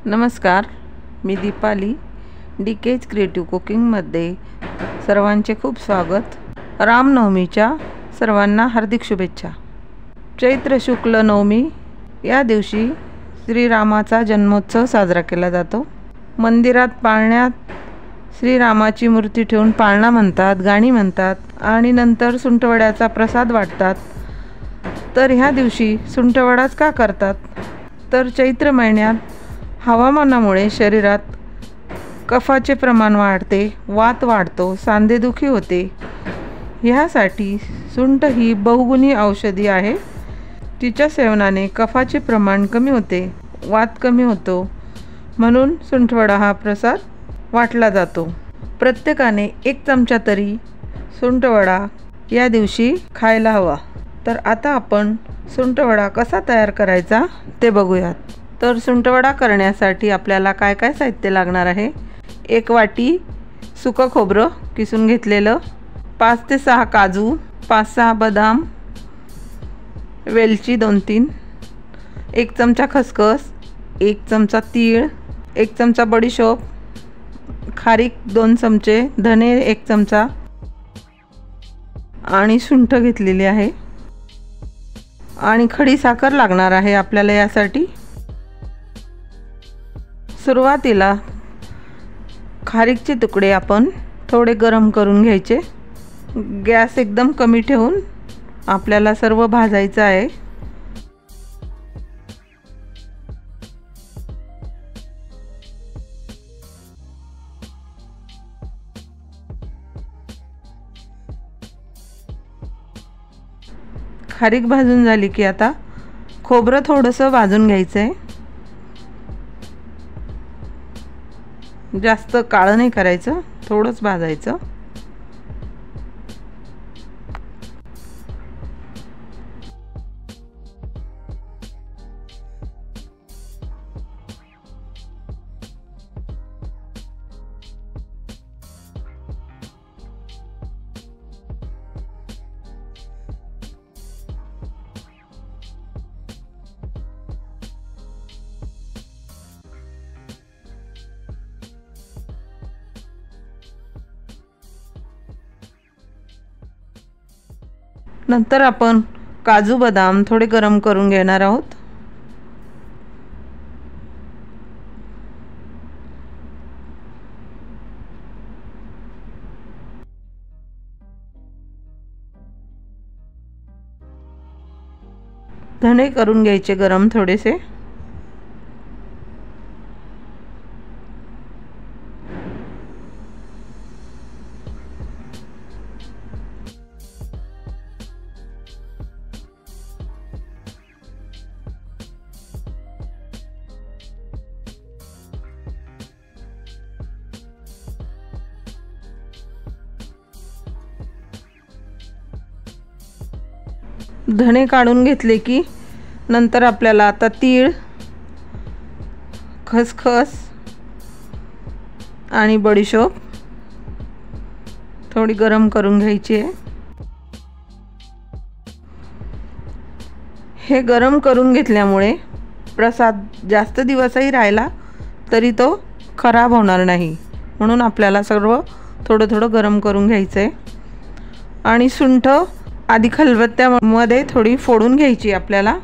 नमस्कार, मी Deepali decays creative कुकिंगमध्ये सर्वांचे खूप स्वागत। रामनवमीच्या सर्वांना हार्दिक शुभेच्छा। चैत्र शुक्ल नवमी या दिवशी श्रीरामाचा जन्मोत्सव साजरा केला जातो। मंदिरात पाळण्यात श्रीरामाची मूर्ती ठेवून पाळणा म्हणतात, गाणी म्हणतात आणि नंतर सुंठवड्याचा प्रसाद वाटतात। तर ह्या दिवशी सुंठवडाच का करतात? तर चैत्र महिन्यात हवामानामुळे शरीरात कफाचे प्रमाण वाढते, वात वाढतो, सांधेदुखी होते। ह्यासाठी सुंठ ही बहुगुणी औषधी आहे। तिच्या सेवनाने कफाचे प्रमाण कमी होते, वात कमी होतो, म्हणून सुंठवडा हा प्रसाद वाटला जातो। प्रत्येकाने 1 चमचा तरी सुंठवडा या दिवशी खायला हवा। तर आता आपण सुंठवडा कसा तयार करायचा ते बघूयात। तर सुंठवडा करण्यासाठी आपल्याला काय काय साहित्य लागणार आहे? 1 वाटी सुकं खोबरं किसून घेतलेलं, 5 ते 6 काजू, 5-6 बदाम, वेलची 2-3, 1 चमचा खसखस, 1 चमचा तीळ, 1 चमचा बडीशोप, खारीक 2 चमचे, धने 1 चमचा आणि सुंठ घेतलेली आहे आणि खडी साखर लागणार आहे आपल्याला यासाठी। सुरुवातीला खारीकचे तुकडे आपण थोडे गरम करून घ्यायचे। गॅस एकदम कमी ठेवून आपल्याला सर्व भाजायचं आहे। खारीक भाजून झाली की आता खोबरं थोडंसं भाजून घ्यायचं आहे। जास्त काळं नाही करायचं, थोडंच भाजायचं। नंतर आपण काजू बदाम थोडे गरम करून घेणार आहोत। धणे करून घ्यायचे गरम थोडेसे। धणे काढून घेतले की नंतर आपल्याला आता तीळ, खसखस आणि बडीशोप थोडी गरम करून घ्यायची आहे। हे गरम करून घेतल्यामुळे प्रसाद जास्त दिवसही राहिला तरी तो खराब होणार नाही, म्हणून आपल्याला सर्व थोडं थोडं गरम करून घ्यायचं आहे। आणि सुंठ आधी खलबत्त्यामध्ये थोडी फोडून घ्यायची आपल्याला।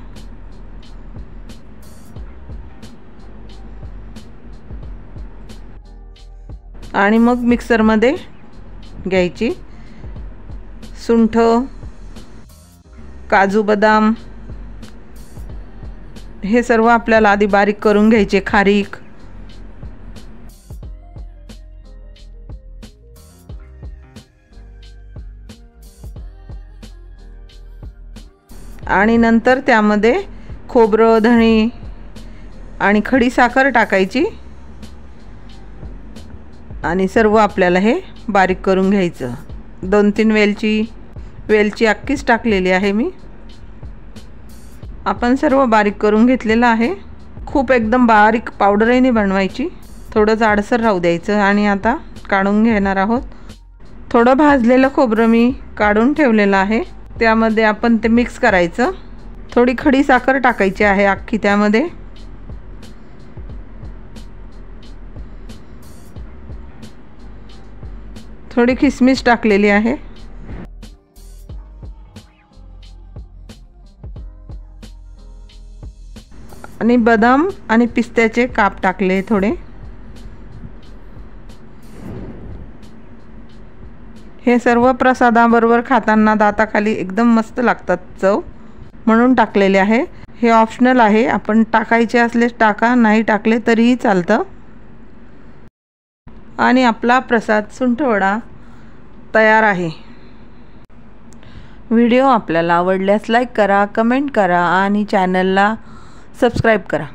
आणि मग मिक्सरमध्ये घ्यायची। सुंठ, काजू बदाम हे सर्व आपल्याला आधी बारीक करून घ्यायचे। खारीक आणि नंतर त्यामध्ये खोबरं, धणे आणि खडी साखर टाकायची आणि सर्व आपल्याला हे बारीक करून घ्यायचं। 2-3 वेलची अख्खीच टाकलेली आहे मी। आपण सर्व बारीक करून घेतलेलं आहे। खूप एकदम बारीक पावडरही नाही बनवायची, थोडं जाडसर राहू द्यायचं। आणि आता काढून घेणार आहोत। थोडं भाजलेलं खोबरं मी काढून ठेवलेलं आहे, त्यामध्ये आपण ते मिक्स करायचं। थोडी खडी साखर टाकायची आहे अख्खी त्यामध्ये। थोडी किसमिस टाकलेली आहे। आणि बदाम आणि पिस्त्याचे काप टाकले थोडे। हे सर्व प्रसादाबरोबर खाताना दाताखाली एकदम मस्त लागतात चव, म्हणून टाकलेले आहे। हे ऑप्शनल आहे, आपण टाकायचे असल्यास टाका, नाही टाकले तरीही चालतं। आणि आपला प्रसाद सुंठवडा तयार आहे। व्हिडिओ आपल्याला आवडल्यास लाईक करा, कमेंट करा आणि चॅनलला सबस्क्राईब करा।